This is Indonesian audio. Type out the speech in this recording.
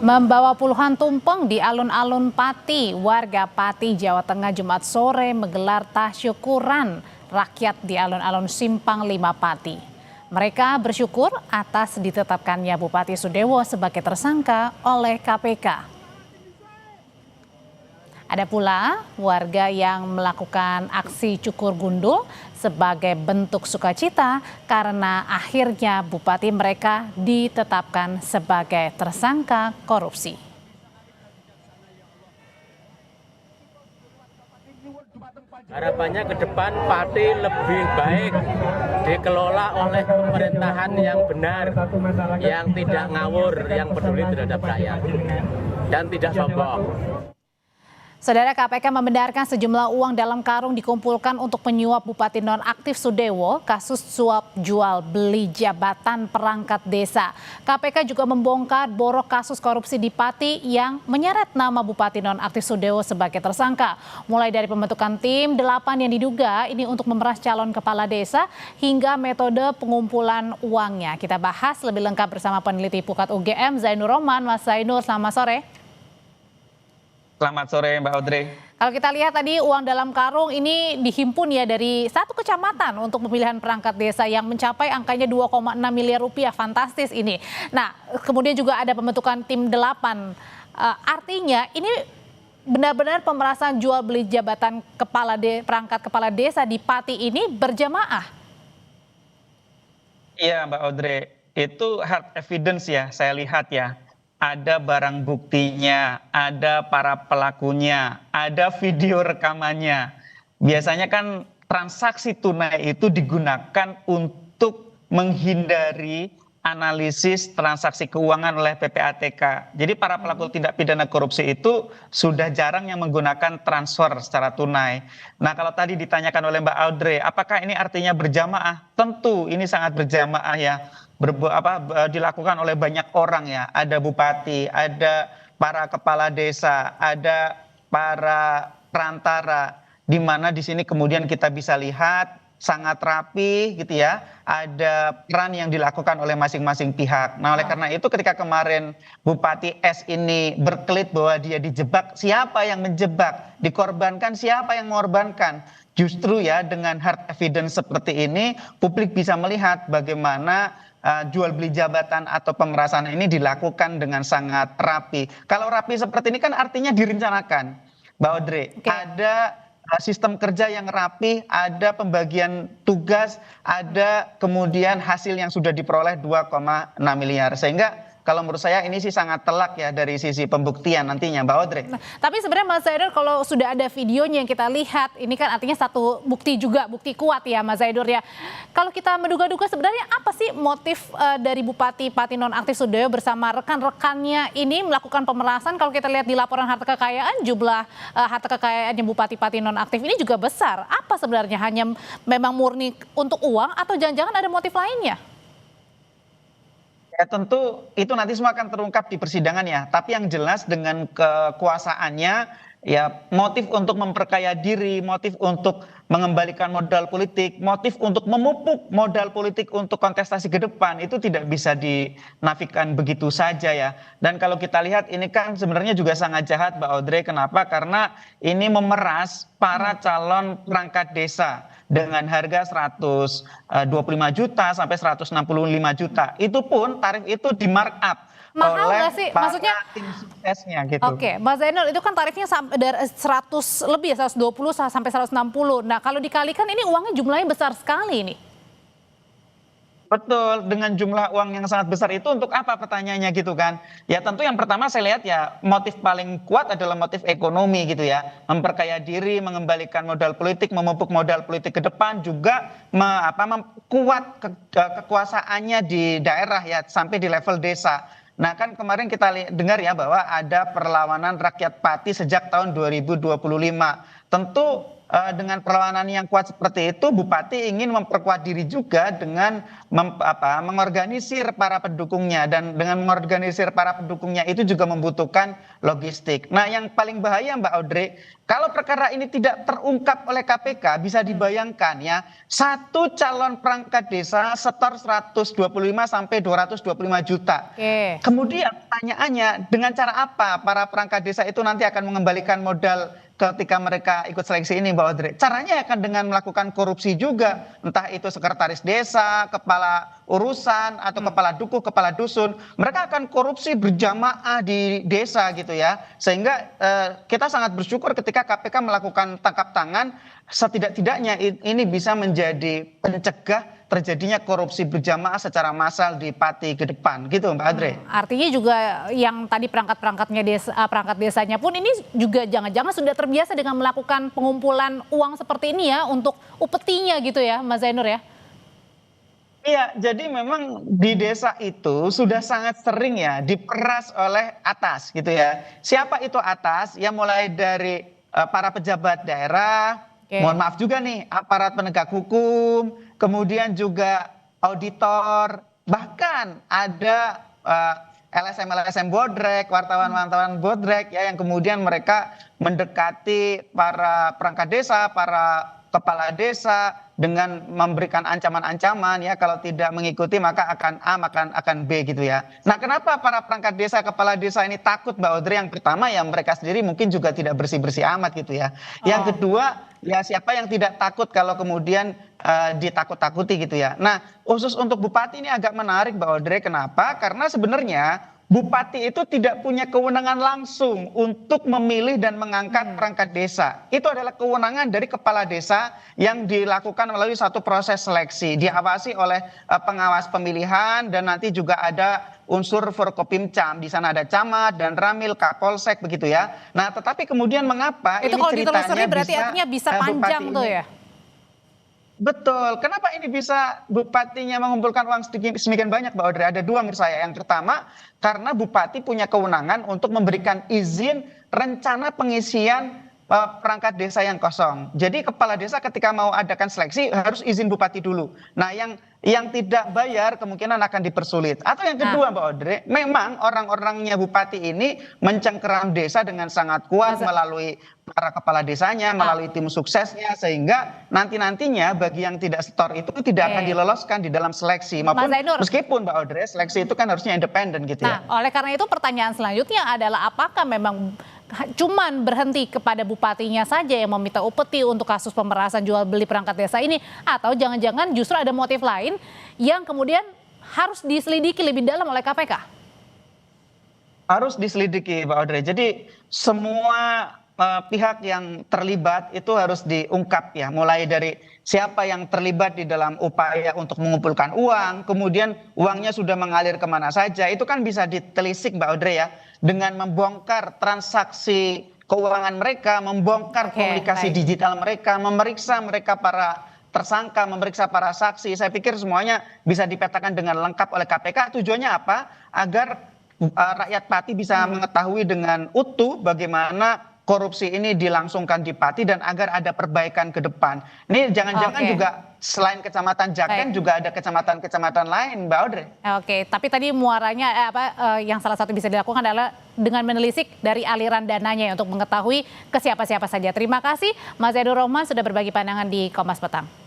Membawa puluhan tumpeng di alun-alun Pati, warga Pati, Jawa Tengah Jumat sore menggelar tasyukuran rakyat di alun-alun Simpang 5 Pati. Mereka bersyukur atas ditetapkannya Bupati Sudewo sebagai tersangka oleh KPK. Ada pula warga yang melakukan aksi cukur gundul sebagai bentuk sukacita karena akhirnya bupati mereka ditetapkan sebagai tersangka korupsi. Harapannya ke depan Pati lebih baik dikelola oleh pemerintahan yang benar, yang tidak ngawur, yang peduli terhadap rakyat dan tidak sombong. Saudara, KPK membenarkan sejumlah uang dalam karung dikumpulkan untuk menyuap Bupati nonaktif Sudewo kasus suap jual beli jabatan perangkat desa. KPK juga membongkar borok kasus korupsi di Pati yang menyeret nama Bupati nonaktif Sudewo sebagai tersangka. Mulai dari pembentukan tim 8 yang diduga ini untuk memeras calon kepala desa hingga metode pengumpulan uangnya. Kita bahas lebih lengkap bersama peneliti Pukat UGM Zainur Rohman. Mas Zainur, selamat sore. Selamat sore Mbak Audrey. Kalau kita lihat tadi uang dalam karung ini dihimpun ya dari satu kecamatan untuk pemilihan perangkat desa yang mencapai angkanya 2,6 miliar rupiah. Fantastis ini. Nah, kemudian juga ada pembentukan tim 8. Artinya ini benar-benar pemerasan jual beli jabatan perangkat kepala desa di Pati ini berjamaah. Iya Mbak Audrey, itu hard evidence ya, saya lihat ya. Ada barang buktinya, ada para pelakunya, ada video rekamannya. Biasanya kan transaksi tunai itu digunakan untuk menghindari analisis transaksi keuangan oleh PPATK. Jadi para pelaku tindak pidana korupsi itu sudah jarang yang menggunakan transfer secara tunai. Nah, kalau tadi ditanyakan oleh Mbak Audrey, apakah ini artinya berjamaah? Tentu ini sangat berjamaah ya. Dilakukan oleh banyak orang ya. Ada bupati, ada para kepala desa, ada para perantara, di mana di sini kemudian kita bisa lihat sangat rapi gitu ya. Ada peran yang dilakukan oleh masing-masing pihak. Nah, oleh karena itu ketika kemarin Bupati S ini berkelit bahwa dia dijebak, siapa yang menjebak? Dikorbankan, siapa yang mengorbankan? Justru ya dengan hard evidence seperti ini publik bisa melihat bagaimana jual beli jabatan atau pemerasan ini dilakukan dengan sangat rapi. Kalau rapi seperti ini kan artinya direncanakan, Mbak Audrey. Okay. Ada sistem kerja yang rapi, ada pembagian tugas, ada kemudian hasil yang sudah diperoleh 2,6 miliar. Sehingga kalau menurut saya ini sih sangat telak ya dari sisi pembuktian nantinya, Mbak Audrey. Nah, tapi sebenarnya Mas Zainur kalau sudah ada videonya yang kita lihat, ini kan artinya satu bukti juga, bukti kuat ya Mas Zainur ya. Kalau kita menduga-duga sebenarnya apa sih motif dari Bupati Pati nonaktif Sudewo bersama rekan-rekannya ini melakukan pemerasan? Kalau kita lihat di laporan harta kekayaan, jumlah harta kekayaannya Bupati Pati nonaktif ini juga besar. Apa sebenarnya, hanya memang murni untuk uang atau jangan-jangan ada motif lainnya? Ya tentu itu nanti semua akan terungkap di persidangan ya. Tapi yang jelas dengan kekuasaannya ya motif untuk memperkaya diri, motif untuk mengembalikan modal politik, motif untuk memupuk modal politik untuk kontestasi ke depan itu tidak bisa dinafikan begitu saja ya. Dan kalau kita lihat ini kan sebenarnya juga sangat jahat Mbak Audrey. Kenapa? Karena ini memeras para calon perangkat desa dengan harga 125 juta sampai 165 juta. Itu pun tarif itu di markup mahal oleh nggak sih? Maksudnya tim suksesnya gitu. Oke, Mas Zainul, itu kan tarifnya dari 100 lebih, 120 sampai 160. Nah, kalau dikalikan ini uangnya jumlahnya besar sekali nih. Betul, dengan jumlah uang yang sangat besar itu untuk apa pertanyaannya gitu kan? Ya tentu yang pertama saya lihat ya motif paling kuat adalah motif ekonomi gitu ya. Memperkaya diri, mengembalikan modal politik, memupuk modal politik ke depan, juga memperkuat kekuasaannya di daerah ya sampai di level desa. Nah kan kemarin kita dengar ya bahwa ada perlawanan rakyat Pati sejak tahun 2025. Tentu dengan perlawanan yang kuat seperti itu, Bupati ingin memperkuat diri juga dengan mengorganisir para pendukungnya, dan dengan mengorganisir para pendukungnya itu juga membutuhkan logistik. Nah, yang paling bahaya Mbak Audrey, kalau perkara ini tidak terungkap oleh KPK, bisa dibayangkan ya, satu calon perangkat desa setor 125 sampai 225 juta. Oke. Kemudian pertanyaannya, dengan cara apa para perangkat desa itu nanti akan mengembalikan modal ketika mereka ikut seleksi ini, Mbak Audrey? Caranya akan dengan melakukan korupsi juga, entah itu sekretaris desa, kepala urusan, atau kepala dukuh, kepala dusun. Mereka akan korupsi berjamaah di desa gitu ya. Sehingga kita sangat bersyukur ketika KPK melakukan tangkap tangan, setidak-tidaknya ini bisa menjadi pencegah terjadinya korupsi berjamaah secara massal di Pati ke depan gitu, Mbak Audrey. Artinya juga yang tadi perangkat desanya pun ini juga jangan-jangan sudah terbiasa dengan melakukan pengumpulan uang seperti ini ya untuk upetinya gitu ya, Mas Zainur ya. Iya, jadi memang di desa itu sudah sangat sering ya diperas oleh atas gitu ya. Siapa itu atas? Ya mulai dari para pejabat daerah, mohon maaf juga nih, aparat penegak hukum, kemudian juga auditor, bahkan ada LSM bodrek, wartawan bodrek ya, yang kemudian mereka mendekati para perangkat desa, para kepala desa dengan memberikan ancaman-ancaman ya, kalau tidak mengikuti maka akan A, maka akan B gitu ya. Nah, kenapa para perangkat desa, kepala desa ini takut, Mbak Audrey? Yang pertama ya mereka sendiri mungkin juga tidak bersih-bersih amat gitu ya. Yang kedua ya siapa yang tidak takut kalau kemudian ditakut-takuti gitu ya. Nah, khusus untuk bupati ini agak menarik, Mbak Audrey. Kenapa? Karena sebenarnya bupati itu tidak punya kewenangan langsung untuk memilih dan mengangkat perangkat desa. Itu adalah kewenangan dari kepala desa yang dilakukan melalui satu proses seleksi. Diawasi oleh pengawas pemilihan, dan nanti juga ada unsur Forkopimcam. Di sana ada camat dan ramil, kapolsek begitu ya. Nah, tetapi kemudian mengapa itu ini kalau ceritanya ditelusuri berarti artinya bisa panjang tuh ya? Betul. Kenapa ini bisa bupatinya mengumpulkan uang sedemikian banyak, Mbak Audrey? Ada dua menurut saya. Yang pertama, karena bupati punya kewenangan untuk memberikan izin rencana pengisian perangkat desa yang kosong. Jadi kepala desa ketika mau adakan seleksi harus izin bupati dulu. Nah, yang tidak bayar kemungkinan akan dipersulit. Atau yang kedua, Mbak Audrey, memang orang-orangnya bupati ini mencengkeram desa dengan sangat kuat melalui para kepala desanya, melalui tim suksesnya, sehingga nantinya bagi yang tidak setor itu tidak akan diloloskan di dalam seleksi. Maupun meskipun, Mbak Audrey, seleksi itu kan harusnya independen gitu ya. Nah, oleh karena itu pertanyaan selanjutnya adalah apakah memang cuman berhenti kepada bupatinya saja yang meminta upeti untuk kasus pemerasan jual beli perangkat desa ini, atau jangan-jangan justru ada motif lain yang kemudian harus diselidiki lebih dalam oleh KPK? Harus diselidiki, Mbak Audrey. Jadi semua pihak yang terlibat itu harus diungkap ya, mulai dari siapa yang terlibat di dalam upaya untuk mengumpulkan uang, kemudian uangnya sudah mengalir kemana saja, itu kan bisa ditelisik, Mbak Audrey ya, dengan membongkar transaksi keuangan mereka, membongkar komunikasi digital mereka, memeriksa mereka para tersangka, memeriksa para saksi. Saya pikir semuanya bisa dipetakan dengan lengkap oleh KPK. Tujuannya apa? Agar rakyat Pati bisa mengetahui dengan utuh bagaimana korupsi ini dilangsungkan di Pati dan agar ada perbaikan ke depan. Ini jangan-jangan juga selain Kecamatan Jaken juga ada kecamatan-kecamatan lain, Mbak Audrey. Oke, tapi tadi muaranya yang salah satu bisa dilakukan adalah dengan menelisik dari aliran dananya untuk mengetahui ke siapa-siapa saja. Terima kasih Mas Zainur Rohman sudah berbagi pandangan di Kompas Petang.